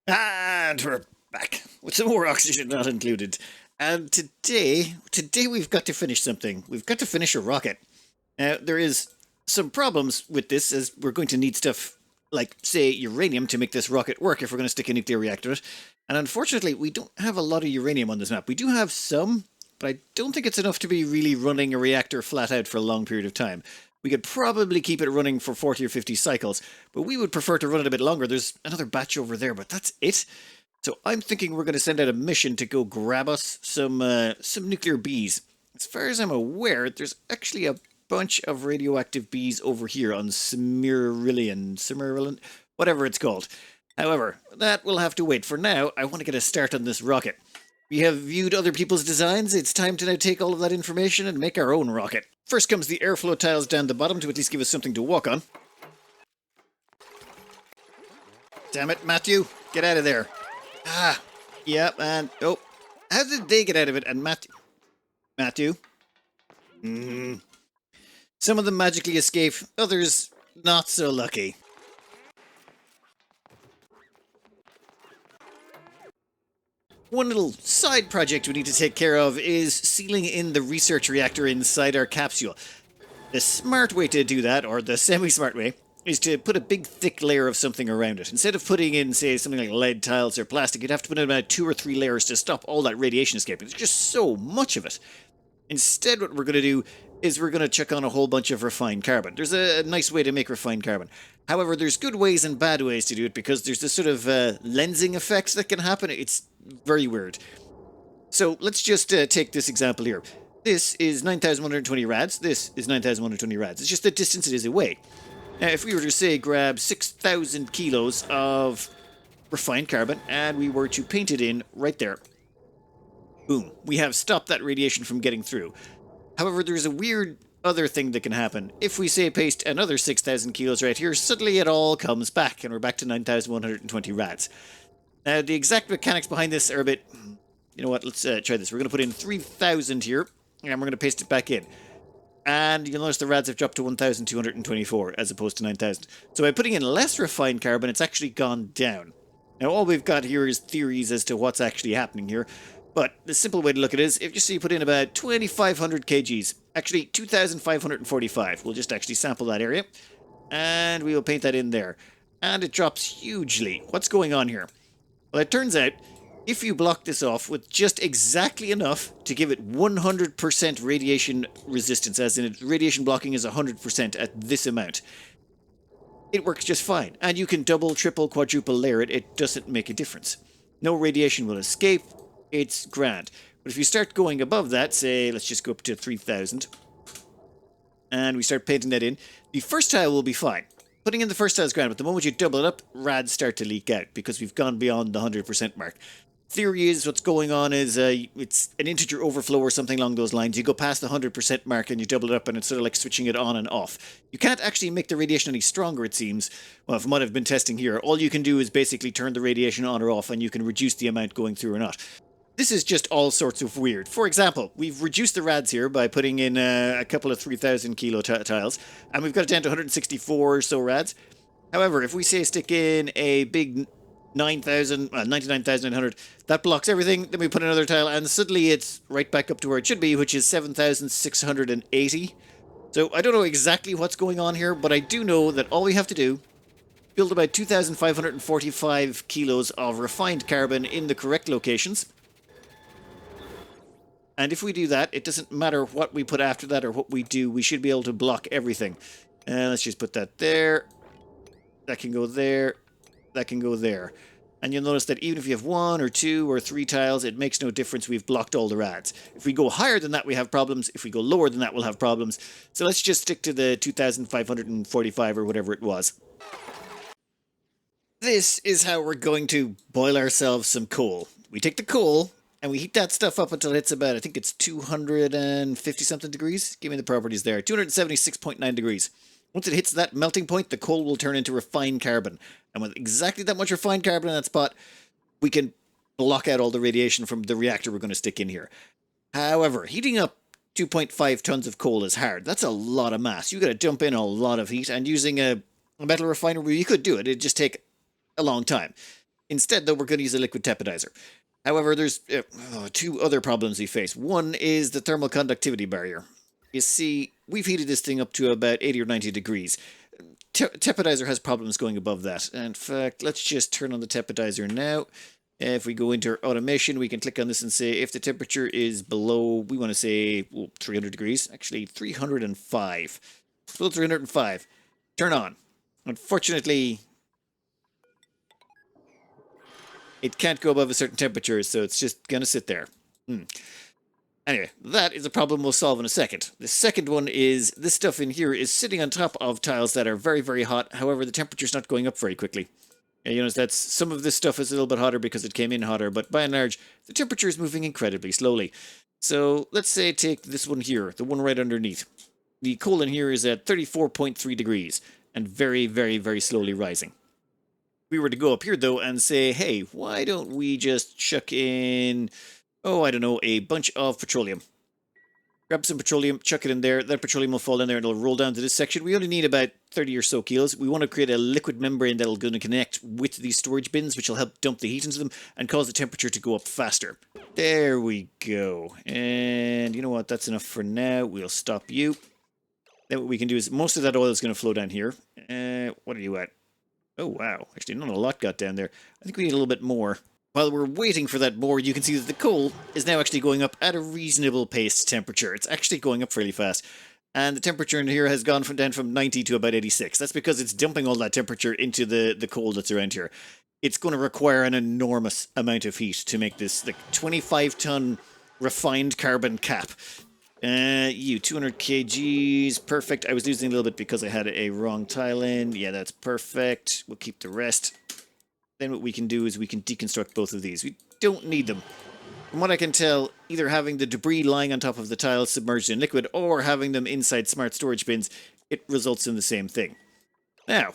And we're back with some more oxygen not included. And today we've got to finish something. We've got to finish a rocket. Now, there is some problems with this, as we're going to need stuff like, say, uranium to make this rocket work if we're going to stick a nuclear reactor in it. And unfortunately, we don't have a lot of uranium on this map. We do have some, but I don't think it's enough to be really running a reactor flat out for a long period of time. We could probably keep it running for 40 or 50 cycles, but we would prefer to run it a bit longer. There's another batch over there, but that's it. So I'm thinking we're going to send out a mission to go grab us some nuclear bees. As far as I'm aware, there's actually a bunch of radioactive bees over here on Cimmerian, whatever it's called. However, that will have to wait. For now, I want to get a start on this rocket. We have viewed other people's designs. It's time to now take all of that information and make our own rocket. First comes the airflow tiles down the bottom to at least give us something to walk on. Damn it, Matthew. Get out of there. Ah, yep, and... Oh, how did they get out of it? And Matthew? Some of them magically escape, others not so lucky. One little side project we need to take care of is sealing in the research reactor inside our capsule. The smart way to do that, or the semi-smart way, is to put a big thick layer of something around it. Instead of putting in, say, something like lead tiles or plastic, you'd have to put in about 2 or 3 layers to stop all that radiation escaping. There's just so much of it. Instead, what we're going to do is we're going to chuck on a whole bunch of refined carbon. There's a nice way to make refined carbon. However, there's good ways and bad ways to do it because there's this sort of lensing effect that can happen. It's very weird. So let's just take this example here. This is 9,120 rads. This is 9,120 rads. It's just the distance it is away. Now, if we were to, say, grab 6,000 kilos of refined carbon and we were to paint it in right there, boom, we have stopped that radiation from getting through. However, there's a weird other thing that can happen. If we, say, paste another 6,000 kilos right here, suddenly it all comes back and we're back to 9,120 rads. Now, the exact mechanics behind this are a bit... You know what, let's try this. We're going to put in 3,000 here and we're going to paste it back in. And you'll notice the rads have dropped to 1,224 as opposed to 9,000. So by putting in less refined carbon, it's actually gone down. Now, all we've got here is theories as to what's actually happening here. But the simple way to look at it is, if you see you put in about 2,500 kgs, actually 2,545, we'll just actually sample that area. And we will paint that in there. And it drops hugely. What's going on here? Well, it turns out, if you block this off with just exactly enough to give it 100% radiation resistance, as in radiation blocking is 100% at this amount, it works just fine. And you can double, triple, quadruple layer it, it doesn't make a difference. No radiation will escape, it's grand. But if you start going above that, say, let's just go up to 3,000, and we start painting that in, the first tile will be fine. Putting in the first tile is grand, but the moment you double it up, rads start to leak out because we've gone beyond the 100% mark. Theory is what's going on is it's an integer overflow or something along those lines. You go past the 100% mark and you double it up and it's sort of like switching it on and off. You can't actually make the radiation any stronger, it seems. Well, from what I've been testing here, all you can do is basically turn the radiation on or off and you can reduce the amount going through or not. This is just all sorts of weird. For example, we've reduced the rads here by putting in a couple of 3,000 kilo tiles and we've got it down to 164 or so rads. However, if we say stick in a big 99,900, that blocks everything, then we put another tile and suddenly it's right back up to where it should be, which is 7,680. So I don't know exactly what's going on here, but I do know that all we have to do, build about 2,545 kilos of refined carbon in the correct locations. And if we do that, it doesn't matter what we put after that or what we do, we should be able to block everything. Let's just put that there. That can go there. That can go there. And you'll notice that even if you have 1 or 2 or 3 tiles, it makes no difference. We've blocked all the rads. If we go higher than that, we have problems. If we go lower than that, we'll have problems. So let's just stick to the 2,545 or whatever it was. This is how we're going to boil ourselves some coal. We take the coal and we heat that stuff up until it's about, I think it's 250 something degrees. Give me the properties there. 276.9 degrees. Once it hits that melting point, the coal will turn into refined carbon. And with exactly that much refined carbon in that spot, we can block out all the radiation from the reactor we're going to stick in here. However, heating up 2.5 tons of coal is hard. That's a lot of mass. You've got to dump in a lot of heat, and using a metal refiner, you could do it. It'd just take a long time. Instead, though, we're going to use a liquid tepidizer. However, there's two other problems we face. One is the thermal conductivity barrier. You see, we've heated this thing up to about 80 or 90 degrees. Tepidizer has problems going above that. In fact, let's just turn on the tepidizer now. If we go into our automation, we can click on this and say if the temperature is below, we want to say 300 degrees. Actually, 305. Below 305. Turn on. Unfortunately, it can't go above a certain temperature, so it's just going to sit there. Anyway, that is a problem we'll solve in a second. The second one is this stuff in here is sitting on top of tiles that are very, very hot. However, the temperature's not going up very quickly. You notice that some of this stuff is a little bit hotter because it came in hotter, but by and large, the temperature is moving incredibly slowly. So let's say take this one here, the one right underneath. The coal in here is at 34.3 degrees and very, very, very slowly rising. If we were to go up here, though, and say, hey, why don't we just chuck in, I don't know, a bunch of petroleum. Grab some petroleum, chuck it in there. That petroleum will fall in there and it'll roll down to this section. We only need about 30 or so kilos. We want to create a liquid membrane that'll going to connect with these storage bins, which will help dump the heat into them and cause the temperature to go up faster. There we go. And you know what? That's enough for now. We'll stop you. Then what we can do is most of that oil is going to flow down here. What are you at? Oh, wow. Actually, not a lot got down there. I think we need a little bit more. While we're waiting for that more, you can see that the coal is now actually going up at a reasonable pace temperature. It's actually going up fairly fast. And the temperature in here has gone down from 90 to about 86. That's because it's dumping all that temperature into the coal that's around here. It's going to require an enormous amount of heat to make this like 25-ton refined carbon cap. 200 kgs, perfect. I was losing a little bit because I had a wrong tile in. Yeah, that's perfect. We'll keep the rest. Then what we can do is we can deconstruct both of these. We don't need them. From what I can tell, either having the debris lying on top of the tiles submerged in liquid or having them inside smart storage bins, it results in the same thing. Now,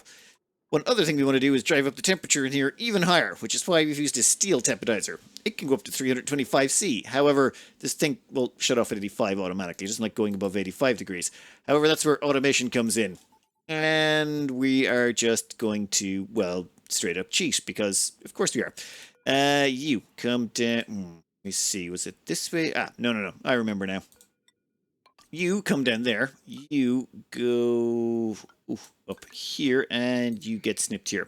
one other thing we want to do is drive up the temperature in here even higher, which is why we've used a steel tepidizer. It can go up to 325C. However, this thing will shut off at 85 automatically. It doesn't like going above 85 degrees. However, that's where automation comes in. And we are just going to, well, straight up cheat, because of course we are. You come down. Let me see, was it this way? No. I remember now. You come down there. You go up here, and you get snipped here.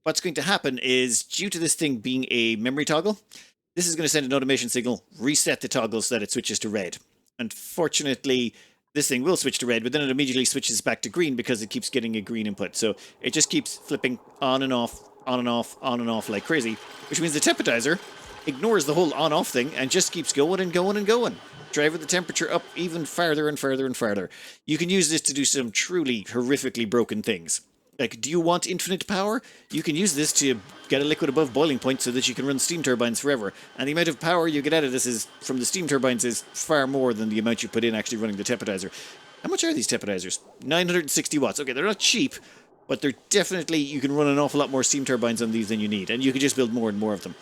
What's going to happen is, due to this thing being a memory toggle, this is going to send an automation signal, reset the toggle so that it switches to red. Unfortunately, this thing will switch to red, but then it immediately switches back to green because it keeps getting a green input. So it just keeps flipping on and off, on and off, on and off like crazy, which means the tepidizer ignores the whole on-off thing and just keeps going and going and going, driving the temperature up even farther and farther and farther. You can use this to do some truly horrifically broken things. Like, do you want infinite power? You can use this to get a liquid above boiling point so that you can run steam turbines forever. And the amount of power you get out of this is from the steam turbines is far more than the amount you put in actually running the tepidizer. How much are these tepidizers? 960 watts. Okay, they're not cheap, but they're definitely, you can run an awful lot more steam turbines on these than you need. And you can just build more and more of them.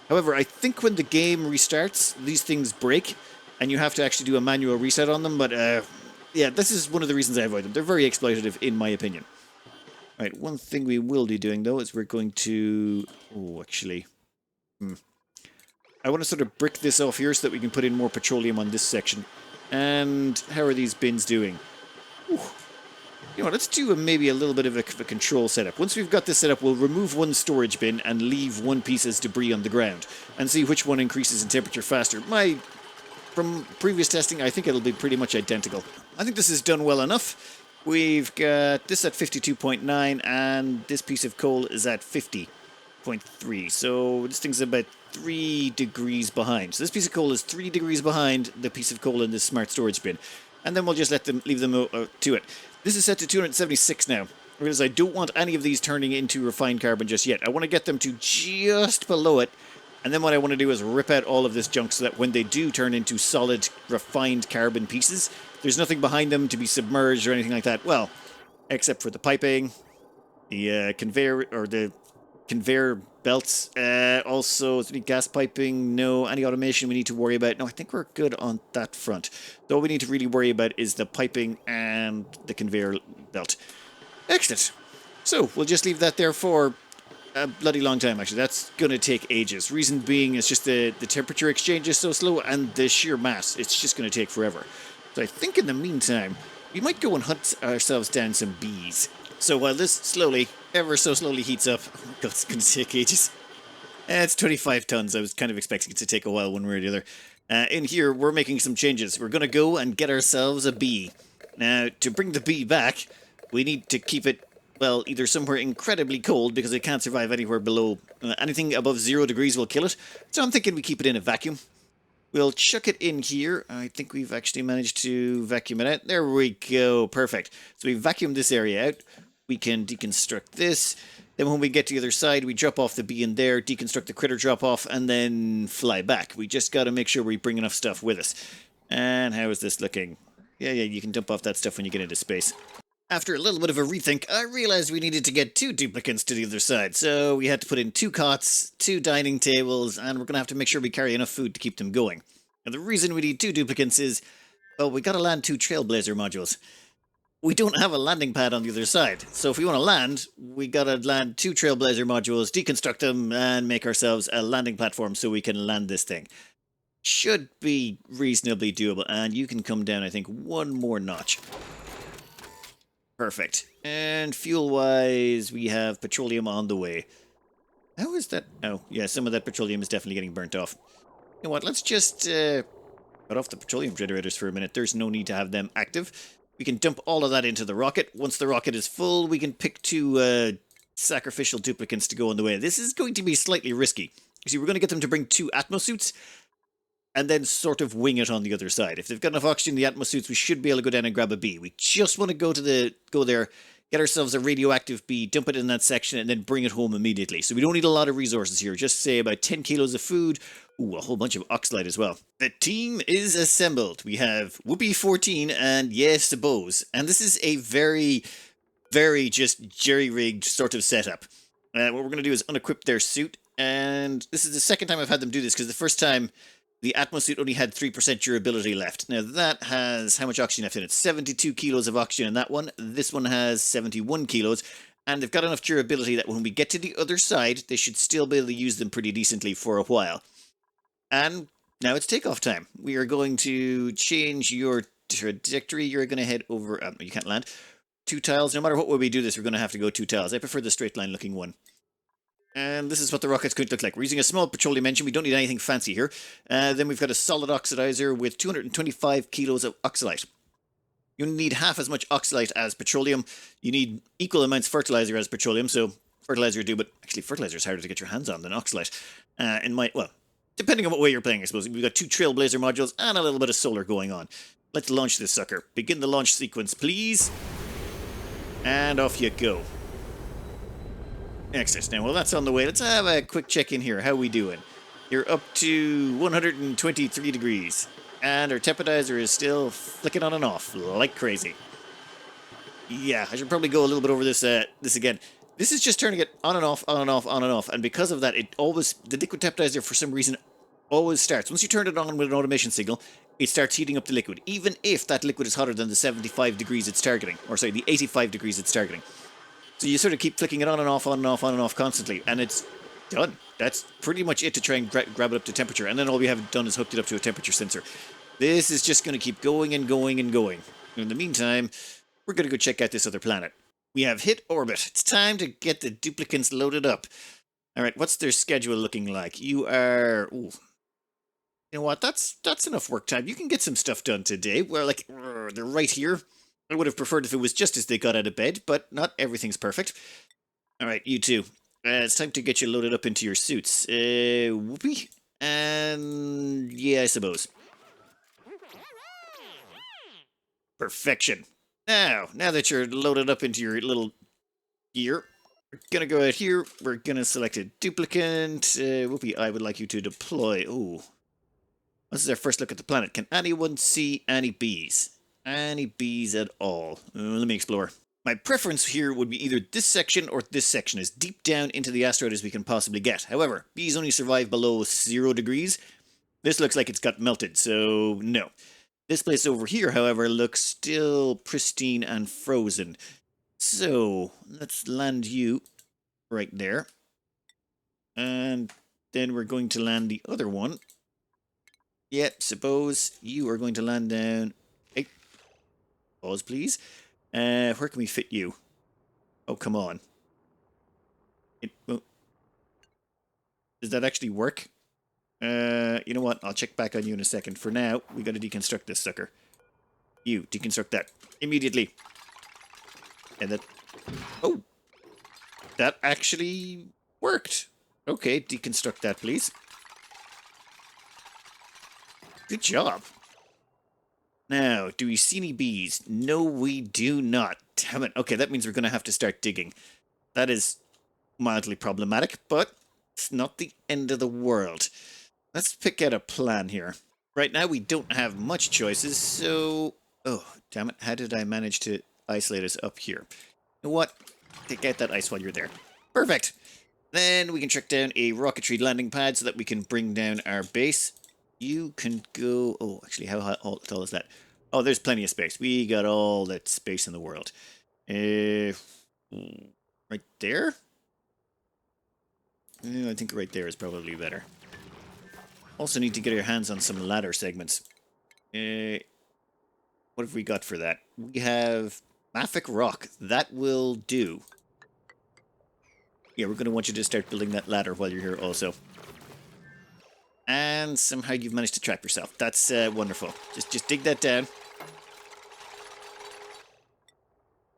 However, I think when the game restarts, these things break, and you have to actually do a manual reset on them. But, yeah, this is one of the reasons I avoid them. They're very exploitative, in my opinion. Right, one thing we will be doing, though, is we're going to... I want to sort of brick this off here so that we can put in more petroleum on this section. And how are these bins doing? Ooh. You know, let's do maybe a little bit of a control setup. Once we've got this set up, we'll remove one storage bin and leave one piece as debris on the ground and see which one increases in temperature faster. From previous testing, I think it'll be pretty much identical. I think this is done well enough. We've got this at 52.9 and this piece of coal is at 50.3. So this thing's about 3 degrees behind. So this piece of coal is 3 degrees behind the piece of coal in this smart storage bin. And then we'll just leave them to it. This is set to 276 now, because I don't want any of these turning into refined carbon just yet. I want to get them to just below it. And then what I want to do is rip out all of this junk so that when they do turn into solid, refined carbon pieces, there's nothing behind them to be submerged or anything like that. Well, except for the piping, the conveyor belts. Also, is there any gas piping? No. Any automation we need to worry about? No, I think we're good on that front. So all we need to really worry about is the piping and the conveyor belt. Excellent. So we'll just leave that there for a bloody long time, actually. That's going to take ages. Reason being is just the temperature exchange is so slow and the sheer mass. It's just going to take forever. So I think in the meantime, we might go and hunt ourselves down some bees. So while this slowly, ever so slowly heats up, oh my god, it's going to take ages. It's 25 tons. I was kind of expecting it to take a while one way or the other. In here, we're making some changes. We're going to go and get ourselves a bee. Now, to bring the bee back, we need to keep it, well, either somewhere incredibly cold because it can't survive anywhere below. Anything above 0 degrees will kill it. So I'm thinking we keep it in a vacuum. We'll chuck it in here. I think we've actually managed to vacuum it out. There we go. Perfect. So we vacuumed this area out. We can deconstruct this. Then when we get to the other side, we drop off the bee in there, deconstruct the critter drop off, and then fly back. We just got to make sure we bring enough stuff with us. And how is this looking? Yeah, you can dump off that stuff when you get into space. After a little bit of a rethink, I realized we needed to get 2 duplicants to the other side, so we had to put in 2 cots, 2 dining tables, and we're going to have to make sure we carry enough food to keep them going. And the reason we need 2 duplicants is, well, we got to land 2 trailblazer modules. We don't have a landing pad on the other side, so if we want to land, we got to land 2 trailblazer modules, deconstruct them, and make ourselves a landing platform so we can land this thing. Should be reasonably doable, and you can come down, I think, 1 more notch. Perfect. And fuel-wise, we have petroleum on the way. How is that? Oh, yeah, some of that petroleum is definitely getting burnt off. You know what, let's just cut off the petroleum generators for a minute. There's no need to have them active. We can dump all of that into the rocket. Once the rocket is full, we can pick 2 sacrificial duplicants to go on the way. This is going to be slightly risky. You see, we're going to get them to bring 2 atmosuits, and then sort of wing it on the other side. If they've got enough oxygen in the atmosuits, we should be able to go down and grab a bee. We just want to go there, get ourselves a radioactive bee, dump it in that section, and then bring it home immediately. So we don't need a lot of resources here. Just say about 10 kilos of food. Ooh, a whole bunch of oxalite as well. The team is assembled. We have Whoopi 14 and Yes Bose. And this is a very, very just jerry-rigged sort of setup. What we're going to do is unequip their suit. And this is the second time I've had them do this, because the first time the atmosuit only had 3% durability left. Now that has how much oxygen left in it? 72 kilos of oxygen in that one. This one has 71 kilos. And they've got enough durability that when we get to the other side, they should still be able to use them pretty decently for a while. And now it's takeoff time. We are going to change your trajectory. You're going to head over... you can't land. 2 tiles. No matter what way we do this, we're going to have to go 2 tiles. I prefer the straight line looking one. And this is what the rocket's going to look like. We're using a small petroleum engine. We don't need anything fancy here. Then we've got a solid oxidizer with 225 kilos of oxalite. You need half as much oxalite as petroleum. You need equal amounts of fertilizer as petroleum. So fertilizer do, but actually fertilizer is harder to get your hands on than oxalite. Well, depending on what way you're playing, I suppose. We've got 2 trailblazer modules and a little bit of solar going on. Let's launch this sucker. Begin the launch sequence, please. And off you go. Excellent. Now, well, that's on the way. Let's have a quick check in here. How we doing? You're up to 123 degrees. And our tepidizer is still flicking on and off like crazy. Yeah, I should probably go a little bit over this again. This is just turning it on and off, on and off, on and off. And because of that, the liquid tepidizer, for some reason, always starts. Once you turn it on with an automation signal, it starts heating up the liquid. Even if that liquid is hotter than the 75 degrees it's targeting. Or sorry, the 85 degrees it's targeting. So you sort of keep flicking it on and off, on and off, on and off constantly, and it's done. That's pretty much it to try and grab it up to temperature, and then all we have done is hooked it up to a temperature sensor. This is just going to keep going and going and going. In the meantime, we're going to go check out this other planet. We have hit orbit. It's time to get the duplicants loaded up. All right, what's their schedule looking like? You are... Ooh. You know what? That's enough work time. You can get some stuff done today. Well, like, they're right here. I would have preferred if it was just as they got out of bed, but not everything's perfect. All right, you two. It's time to get you loaded up into your suits. Whoopee. And yeah, I suppose. Perfection. Now that you're loaded up into your little gear, we're going to go out here. We're going to select a duplicant. Whoopee, I would like you to deploy. Ooh. This is our first look at the planet. Can anyone see any bees? Any bees at all? Let me explore. My preference here would be either this section or this section, as deep down into the asteroid as we can possibly get. However, bees only survive below 0 degrees. This looks like it's got melted, so no. This place over here, however, looks still pristine and frozen. So, let's land you right there. And then we're going to land the other one. Yep, suppose you are going to land down... Hey, pause please. Where can we fit you? Oh, come on. Well, does that actually work? You know what? I'll check back on you in a second. For now, we gotta deconstruct this sucker. You, deconstruct that. Immediately. And that... Oh! That actually worked. Okay, deconstruct that, please. Good job. Now, do we see any bees? No, we do not. Damn it. Okay, that means we're going to have to start digging. That is mildly problematic, but it's not the end of the world. Let's pick out a plan here. Right now, we don't have much choices, so... Oh, damn it. How did I manage to isolate us up here? You know what? Take out that ice while you're there. Perfect. Then we can track down a rocketry landing pad so that we can bring down our base. You can go... Oh, actually, how tall is that? Oh, there's plenty of space. We got all that space in the world. Right there? I think right there is probably better. Also need to get our hands on some ladder segments. What have we got for that? We have mafic rock. That will do. Yeah, we're going to want you to start building that ladder while you're here also. And somehow you've managed to trap yourself. That's wonderful. Just dig that down.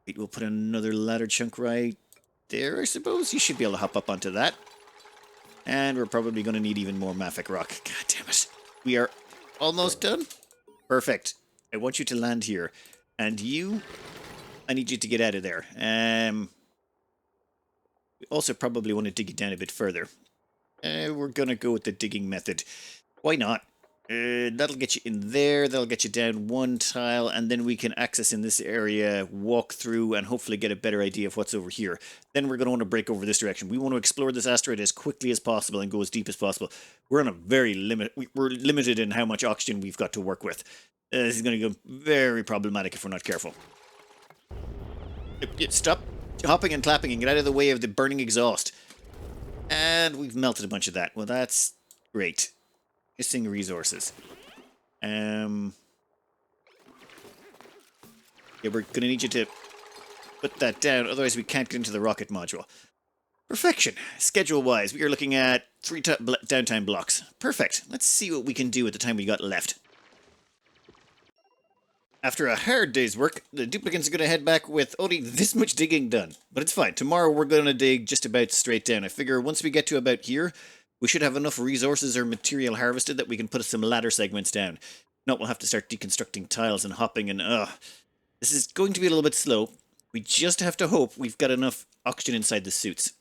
Wait, we'll put another ladder chunk right there, I suppose. You should be able to hop up onto that. And we're probably going to need even more mafic rock. God damn it. We are almost done. Perfect. I want you to land here. And you, I need you to get out of there. We also probably want to dig it down a bit further. We're going to go with the digging method. Why not? That'll get you in there, that'll get you down one tile, and then we can access in this area, walk through, and hopefully get a better idea of what's over here. Then we're going to want to break over this direction. We want to explore this asteroid as quickly as possible and go as deep as possible. We're on a very we're limited in how much oxygen we've got to work with. This is going to go very problematic if we're not careful. Stop hopping and clapping and get out of the way of the burning exhaust. And we've melted a bunch of that. Well, that's great. Missing resources. Yeah, we're going to need you to put that down, otherwise we can't get into the rocket module. Perfection. Schedule-wise, we are looking at 3 downtime blocks. Perfect. Let's see what we can do with the time we got left. After a hard day's work, the duplicants are going to head back with only this much digging done. But it's fine. Tomorrow we're going to dig just about straight down. I figure once we get to about here, we should have enough resources or material harvested that we can put some ladder segments down. No, we'll have to start deconstructing tiles and hopping and this is going to be a little bit slow. We just have to hope we've got enough oxygen inside the suits.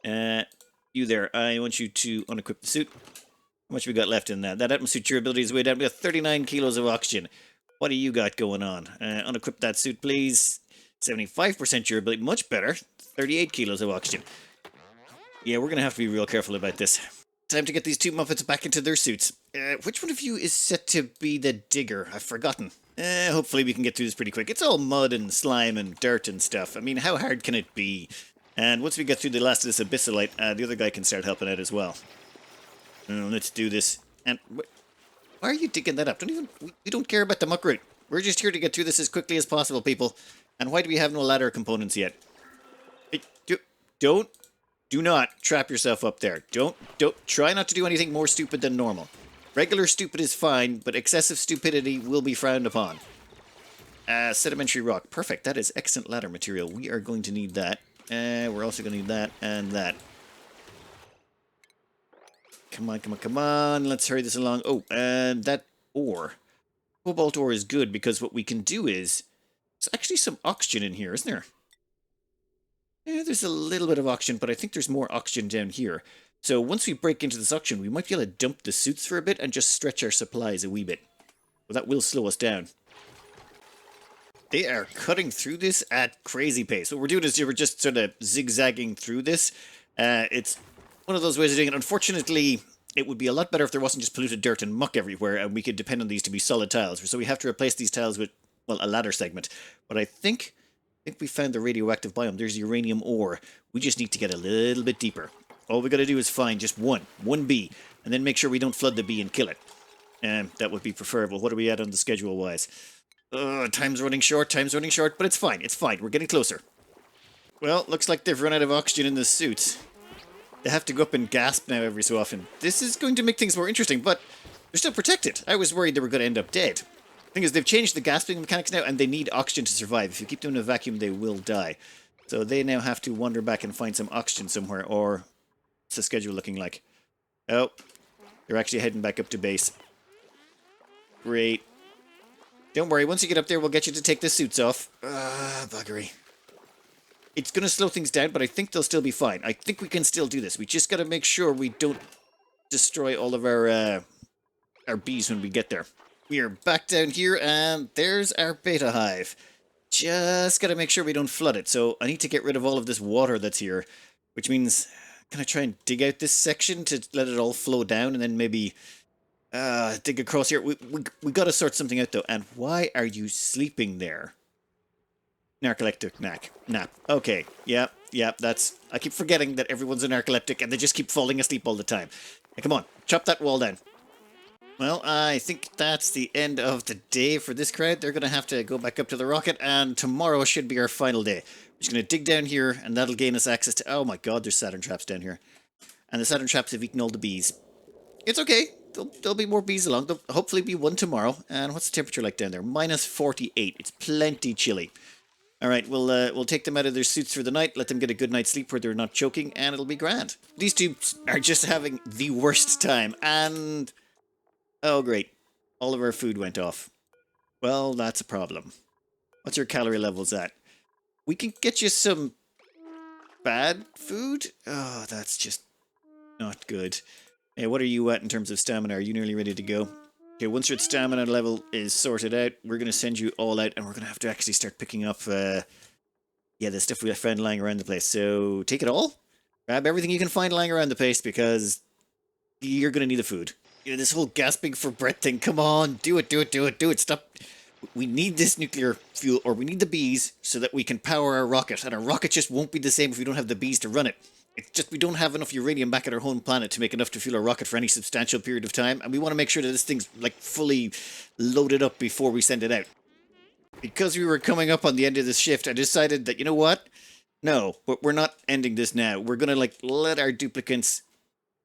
You there, I want you to unequip the suit. How much we got left in that? That atmosphere durability is way down. We got 39 kilos of oxygen. What do you got going on? Unequip that suit, please. 75% durability, much better. 38 kilos of oxygen. Yeah, we're going to have to be real careful about this. Time to get these two Muppets back into their suits. Which one of you is set to be the digger? I've forgotten. Hopefully we can get through this pretty quick. It's all mud and slime and dirt and stuff. I mean, how hard can it be? And once we get through the last of this abyssalite, the other guy can start helping out as well. Let's do this. And why are you digging that up? We don't care about the muck root. We're just here to get through this as quickly as possible, people. And why do we have no ladder components yet? Do not trap yourself up there. Try not to do anything more stupid than normal. Regular stupid is fine, but excessive stupidity will be frowned upon. Sedimentary rock. Perfect. That is excellent ladder material. We are going to need that. We're also going to need that and that. Come on, come on, come on. Let's hurry this along. Oh, and that ore. Cobalt ore is good because what we can do is... There's actually some oxygen in here, isn't there? Yeah, there's a little bit of oxygen, but I think there's more oxygen down here. So once we break into this oxygen, we might be able to dump the suits for a bit and just stretch our supplies a wee bit. Well, that will slow us down. They are cutting through this at crazy pace. What we're doing is we're just sort of zigzagging through this. It's one of those ways of doing it. Unfortunately, it would be a lot better if there wasn't just polluted dirt and muck everywhere and we could depend on these to be solid tiles. So we have to replace these tiles with, well, a ladder segment. But I think we found the radioactive biome. There's uranium ore. We just need to get a little bit deeper. All we gotta do is find just one bee, and then make sure we don't flood the bee and kill it. That would be preferable. What are we at on the schedule-wise? Time's running short, but it's fine, we're getting closer. Well, looks like they've run out of oxygen in the suits. They have to go up and gasp now every so often. This is going to make things more interesting, but they're still protected. I was worried they were going to end up dead. The thing is, they've changed the gasping mechanics now, and they need oxygen to survive. If you keep them in a vacuum, they will die. So they now have to wander back and find some oxygen somewhere, or what's the schedule looking like? Oh, they're actually heading back up to base. Great. Don't worry, once you get up there, we'll get you to take the suits off. Buggery. It's going to slow things down, but I think they'll still be fine. I think we can still do this. We just got to make sure we don't destroy all of our bees when we get there. We are back down here, and there's our beta hive. Just got to make sure we don't flood it. So I need to get rid of all of this water that's here, which means I'm going to try and dig out this section to let it all flow down, and then maybe dig across here. We got to sort something out, though. And why are you sleeping there? Narcoleptic nap. Okay, yep, that's... I keep forgetting that everyone's a narcoleptic and they just keep falling asleep all the time. Hey, come on, chop that wall down. Well, I think that's the end of the day for this crowd. They're going to have to go back up to the rocket, and tomorrow should be our final day. We're just going to dig down here, and that'll gain us access to... Oh my god, there's Saturn traps down here. And the Saturn traps have eaten all the bees. It's okay. There'll be more bees along. There'll hopefully be one tomorrow. And what's the temperature like down there? Minus 48. It's plenty chilly. Alright, we'll take them out of their suits for the night, let them get a good night's sleep where they're not choking, and it'll be grand. These two are just having the worst time, and... Oh, great. All of our food went off. Well, that's a problem. What's your calorie levels at? We can get you some bad food? Oh, that's just not good. Hey, what are you at in terms of stamina? Are you nearly ready to go? Okay, once your stamina level is sorted out, we're going to send you all out, and we're going to have to actually start picking up, the stuff we found lying around the place. So, take it all. Grab everything you can find lying around the place, because you're going to need the food. You know, this whole gasping for breath thing, come on, do it, stop. We need this nuclear fuel, or we need the bees, so that we can power our rocket, and our rocket just won't be the same if we don't have the bees to run it. It's just we don't have enough uranium back at our home planet to make enough to fuel our rocket for any substantial period of time, and we want to make sure that this thing's, like, fully loaded up before we send it out. Because we were coming up on the end of this shift, I decided that, you know what? No, we're not ending this now. We're going to, like, let our duplicants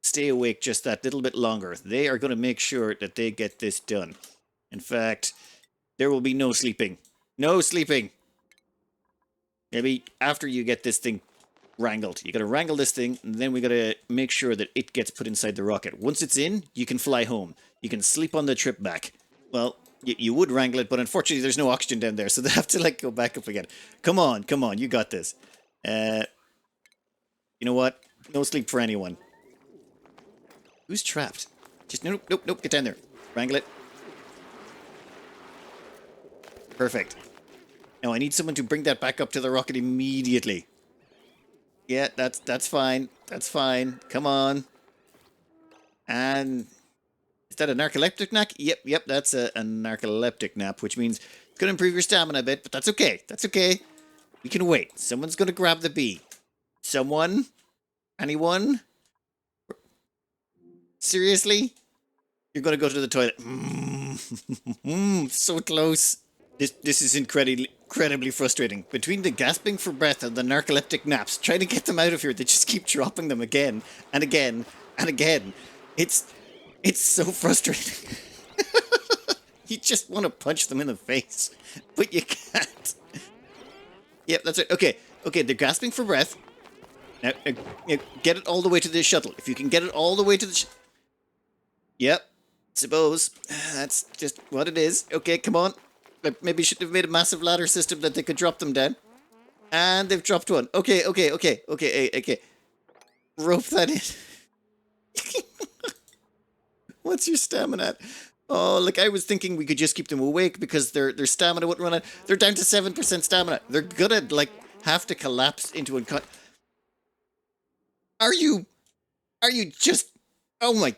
stay awake just that little bit longer. They are going to make sure that they get this done. In fact, there will be no sleeping. No sleeping! Maybe after you get this thing wrangled. You gotta wrangle this thing, and then we gotta make sure that it gets put inside the rocket. Once it's in, you can fly home. You can sleep on the trip back. Well, you would wrangle it, but unfortunately there's no oxygen down there, so they have to, like, go back up again. Come on, you got this. You know what? No sleep for anyone. Who's trapped? Just, nope, get down there. Wrangle it. Perfect. Now I need someone to bring that back up to the rocket immediately. Yeah, that's fine. That's fine. Come on. And is that a narcoleptic nap? Yep, that's a narcoleptic nap, which means it's going to improve your stamina a bit, but that's okay. That's okay. We can wait. Someone's going to grab the bee. Someone? Anyone? Seriously? You're going to go to the toilet. So close. This is incredibly frustrating. Between the gasping for breath and the narcoleptic naps, trying to get them out of here, they just keep dropping them again and again and again. It's so frustrating. You just want to punch them in the face, but you can't. Yep, that's it. Okay, they're gasping for breath. Now, get it all the way to the shuttle. If you can get it all the way to the Yep, suppose. That's just what it is. Okay, come on. Maybe should have made a massive ladder system that they could drop them down. And they've dropped one. Okay. Rope that in. What's your stamina at? Oh, like I was thinking we could just keep them awake because their stamina wouldn't run out. They're down to 7% stamina. They're gonna, like, have to collapse into a... Are you just... Oh my...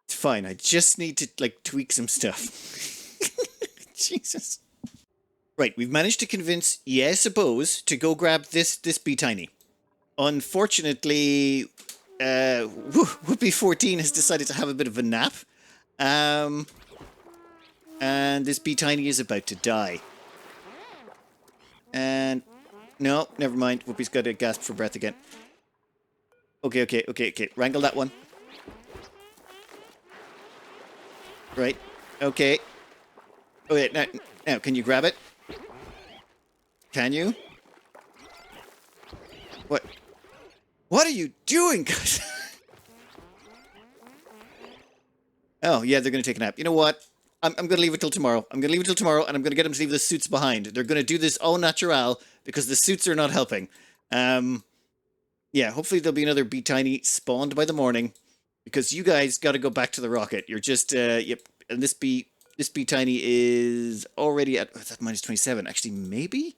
It's fine. I just need to, like, tweak some stuff. Jesus. Right, we've managed to convince, yeah, I suppose, to go grab this bee tiny. Unfortunately, Whoopi 14 has decided to have a bit of a nap. And this bee tiny is about to die. And no, never mind. Whoopi's got to gasp for breath again. Okay. Wrangle that one. Right. Okay. Okay, now, can you grab it? Can you? What? What are you doing, guys? Oh, yeah, they're going to take a nap. You know what? I'm going to leave it till tomorrow. I'm going to leave it till tomorrow, and I'm going to get them to leave the suits behind. They're going to do this au natural because the suits are not helping. Yeah, hopefully there'll be another bee tiny spawned by the morning, because you guys got to go back to the rocket. You're just, yep. And this bee tiny is already at that minus 27. Actually, maybe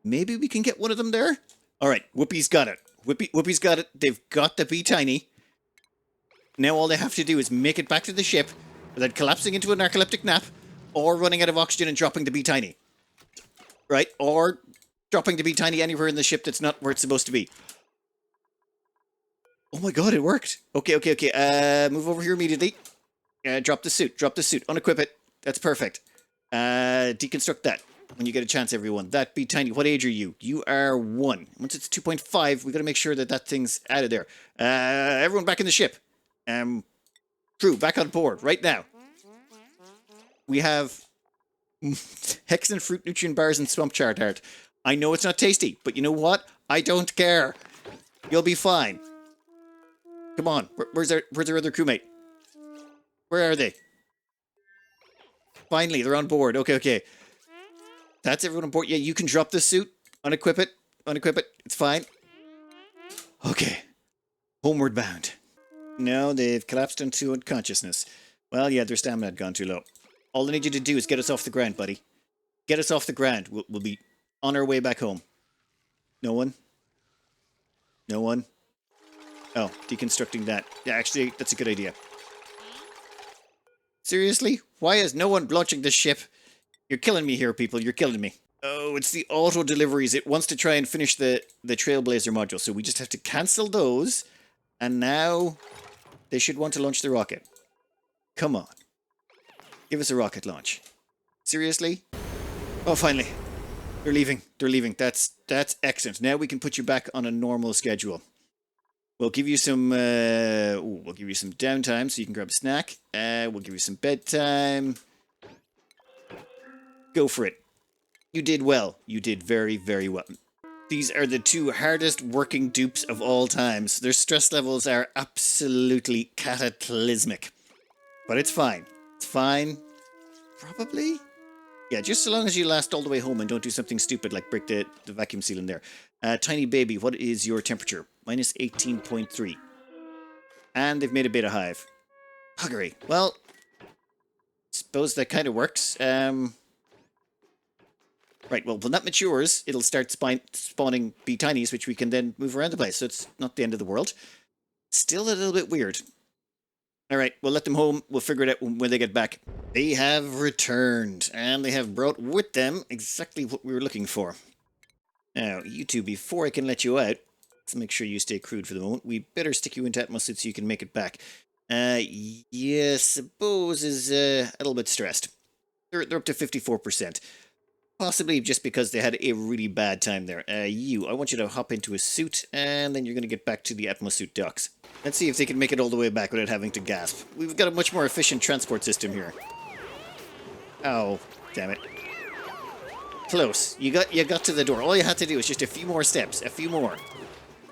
we can get one of them there. All right, Whoopi's got it. Whoopi's got it. They've got the bee tiny. Now all they have to do is make it back to the ship without collapsing into a narcoleptic nap or running out of oxygen and dropping the bee tiny. Right? Or dropping the bee tiny anywhere in the ship that's not where it's supposed to be. Oh my god, it worked. Okay. Move over here immediately. Drop the suit. Unequip it. That's perfect. Deconstruct that when you get a chance, everyone. That bee tiny. What age are you? You are 1. Once it's 2.5, we got to make sure that thing's out of there. Everyone back in the ship. Crew, back on board, right now. We have Hexen fruit nutrient bars and swamp chard heart. I know it's not tasty, but you know what? I don't care. You'll be fine. Come on, where's our other crewmate? Where are they? Finally, they're on board. Okay. That's everyone on board. Yeah, you can drop this suit. Unequip it. It's fine. Okay. Homeward bound. No, they've collapsed into unconsciousness. Well, yeah, their stamina had gone too low. All I need you to do is get us off the ground, buddy. Get us off the ground. We'll be on our way back home. No one? Oh, deconstructing that. Yeah, actually, that's a good idea. Seriously? Why is no one launching this ship? You're killing me here, people. You're killing me. Oh, it's the auto deliveries. It wants to try and finish the Trailblazer module, so we just have to cancel those. And now they should want to launch the rocket. Come on. Give us a rocket launch. Seriously? Oh, finally. They're leaving. That's excellent. Now we can put you back on a normal schedule. We'll give you some downtime so you can grab a snack. We'll give you some bedtime. Go for it. You did well. You did very, very well. These are the 2 hardest working dupes of all times. Their stress levels are absolutely cataclysmic. But it's fine. It's fine. Probably? Yeah, just so long as you last all the way home and don't do something stupid like break the vacuum seal in there. Tiny baby, what is your temperature? Minus 18.3. And they've made a beta hive. Huggery. Well, suppose that kind of works. Right, well, when that matures, it'll start spawning bee tinies, which we can then move around the place, so it's not the end of the world. Still a little bit weird. Alright, we'll let them home. We'll figure it out when they get back. They have returned, and they have brought with them exactly what we were looking for. Now, you two, before I can let you out, let's make sure you stay crewed for the moment. We better stick you into atmosphere so you can make it back. Yeah, suppose is a little bit stressed. They're up to 54%. Possibly just because they had a really bad time there. I want you to hop into a suit, and then you're going to get back to the Atmosuit docks. Let's see if they can make it all the way back without having to gasp. We've got a much more efficient transport system here. Oh, damn it. Close. You got to the door. All you had to do was just a few more steps. A few more.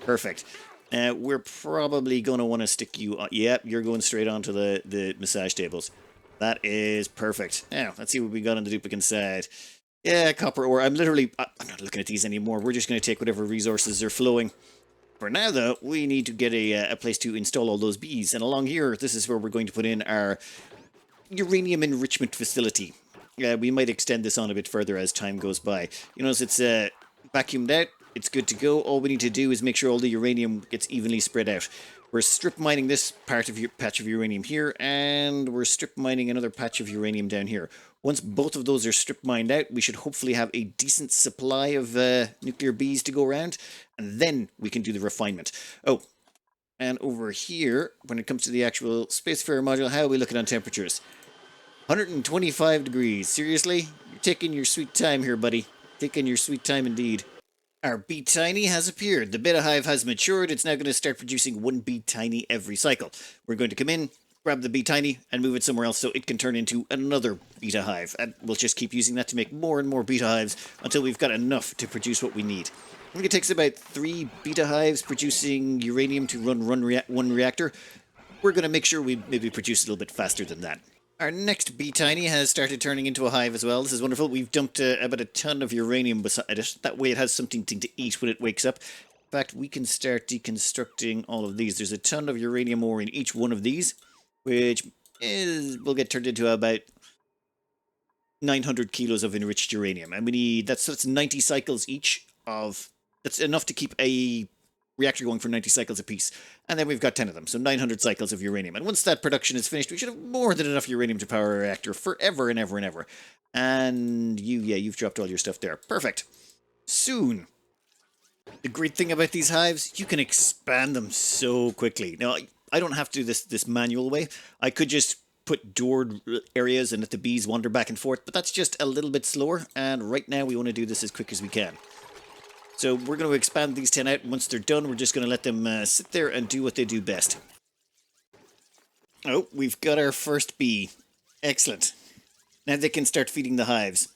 Perfect. We're probably going to want to stick you on. Yep, you're going straight onto the massage tables. That is perfect. Now, let's see what we got on the duplicant side. Yeah, copper ore. I'm not looking at these anymore. We're just going to take whatever resources are flowing. For now, though, we need to get a place to install all those bees. And along here, this is where we're going to put in our uranium enrichment facility. We might extend this on a bit further as time goes by. You notice it's vacuumed out. It's good to go. All we need to do is make sure all the uranium gets evenly spread out. We're strip mining this patch of uranium here, and we're strip mining another patch of uranium down here. Once both of those are strip mined out, we should hopefully have a decent supply of nuclear bees to go around, and then we can do the refinement. Oh, and over here, when it comes to the actual Spacefarer module, how are we looking on temperatures? 125 degrees. Seriously? You're taking your sweet time here, buddy. Taking your sweet time indeed. Our bee tiny has appeared. The beta hive has matured. It's now going to start producing one bee tiny every cycle. We're going to come in, grab the bee tiny, and move it somewhere else so it can turn into another beta hive. And we'll just keep using that to make more and more beta hives until we've got enough to produce what we need. I think it takes about 3 beta hives producing uranium to run one reactor. We're going to make sure we maybe produce a little bit faster than that. Our next bee tiny has started turning into a hive as well. This is wonderful. We've dumped about a ton of uranium beside it. That way it has something to eat when it wakes up. In fact, we can start deconstructing all of these. There's a ton of uranium ore in each one of these, which will get turned into about 900 kilos of enriched uranium. And we need, that's 90 cycles each of, that's enough to keep a reactor going for 90 cycles apiece. And then we've got 10 of them, so 900 cycles of uranium. And once that production is finished, we should have more than enough uranium to power a reactor forever and ever and ever. And you've dropped all your stuff there. Perfect. Soon. The great thing about these hives, you can expand them so quickly. Now, I don't have to do this manual way. I could just put doored areas and let the bees wander back and forth, but that's just a little bit slower. And right now we want to do this as quick as we can. So we're going to expand these 10 out. Once they're done, we're just going to let them sit there and do what they do best. Oh, we've got our first bee. Excellent. Now they can start feeding the hives.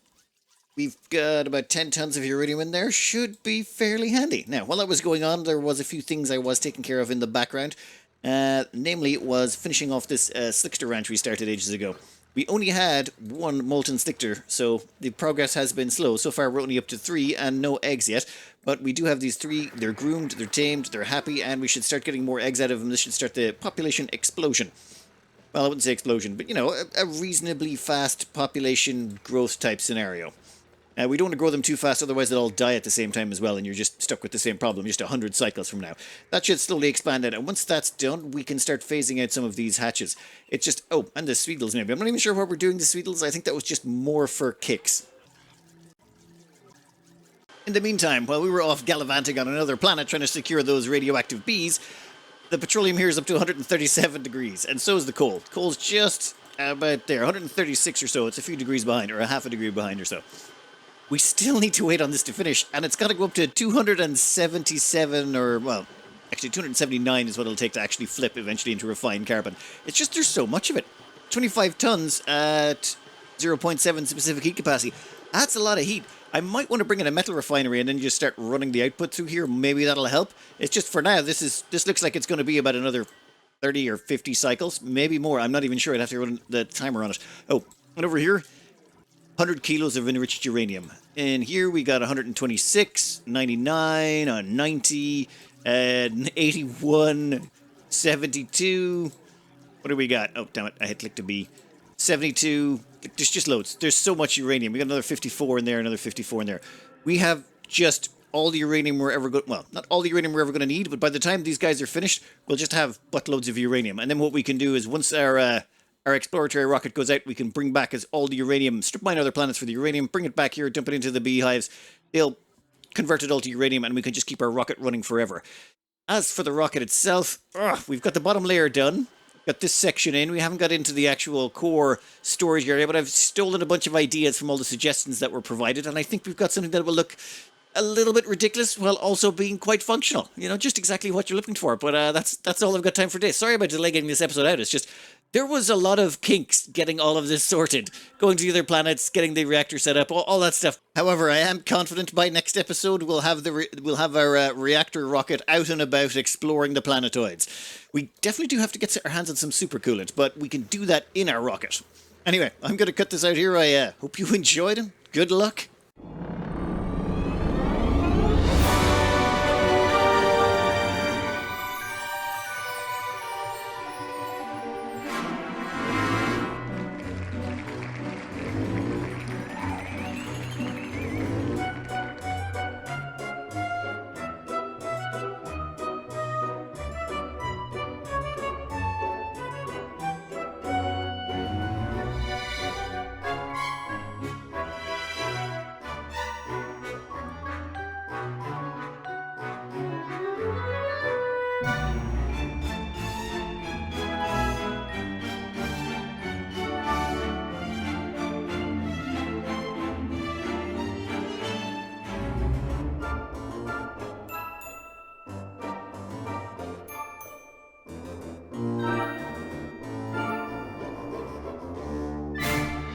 We've got about 10 tons of uranium in there. Should be fairly handy. Now, while that was going on, there was a few things I was taking care of in the background. Namely, it was finishing off this slickster ranch we started ages ago. We only had 1 molten slickter, so the progress has been slow. So far, we're only up to 3 and no eggs yet. But we do have these 3. They're groomed, they're tamed, they're happy, and we should start getting more eggs out of them. This should start the population explosion. Well, I wouldn't say explosion, but, you know, a reasonably fast population growth type scenario. We don't want to grow them too fast, otherwise they'll all die at the same time as well, and you're just stuck with the same problem just 100 cycles from now. That should slowly expand out, and once that's done, we can start phasing out some of these hatches. It's just, oh, and the Sweetles maybe. I'm not even sure why we're doing the Sweetles. I think that was just more for kicks. In the meantime, while we were off gallivanting on another planet trying to secure those radioactive bees, the petroleum here is up to 137 degrees, and so is the coal. Coal's just about there, 136 or so. It's a few degrees behind, or a half a degree behind or so. We still need to wait on this to finish, and it's got to go up to 277, or, well, actually 279 is what it'll take to actually flip eventually into refined carbon. It's just there's so much of it. 25 tons at 0.7 specific heat capacity. That's a lot of heat. I might want to bring in a metal refinery and then just start running the output through here. Maybe that'll help. It's just for now, this looks like it's going to be about another 30 or 50 cycles, maybe more. I'm not even sure. I'd have to run the timer on it. Oh, and over here, 100 kilos of enriched uranium. And here we got 126, 99, 90, 81, 72. What do we got? Oh, damn it. I hit click to B. 72. There's just loads. There's so much uranium. We got another 54 in there, another 54 in there. We have just all the uranium we're ever going... Well, not all the uranium we're ever going to need, but by the time these guys are finished, we'll just have buttloads of uranium. And then what we can do is once our exploratory rocket goes out, we can bring back all the uranium, strip mine other planets for the uranium, bring it back here, dump it into the beehives. They'll convert it all to uranium, and we can just keep our rocket running forever. As for the rocket itself, we've got the bottom layer done. Got this section in. We haven't got into the actual core storage area, but I've stolen a bunch of ideas from all the suggestions that were provided, and I think we've got something that will look a little bit ridiculous while also being quite functional. You know, just exactly what you're looking for. But that's all I've got time for today. Sorry about delay getting this episode out. It's just there was a lot of kinks getting all of this sorted, going to the other planets, getting the reactor set up, all that stuff. However, I am confident by next episode we'll have our reactor rocket out and about exploring the planetoids. We definitely do have to get our hands on some supercoolant, but we can do that in our rocket. Anyway, I'm going to cut this out here. I hope you enjoyed it. Good luck.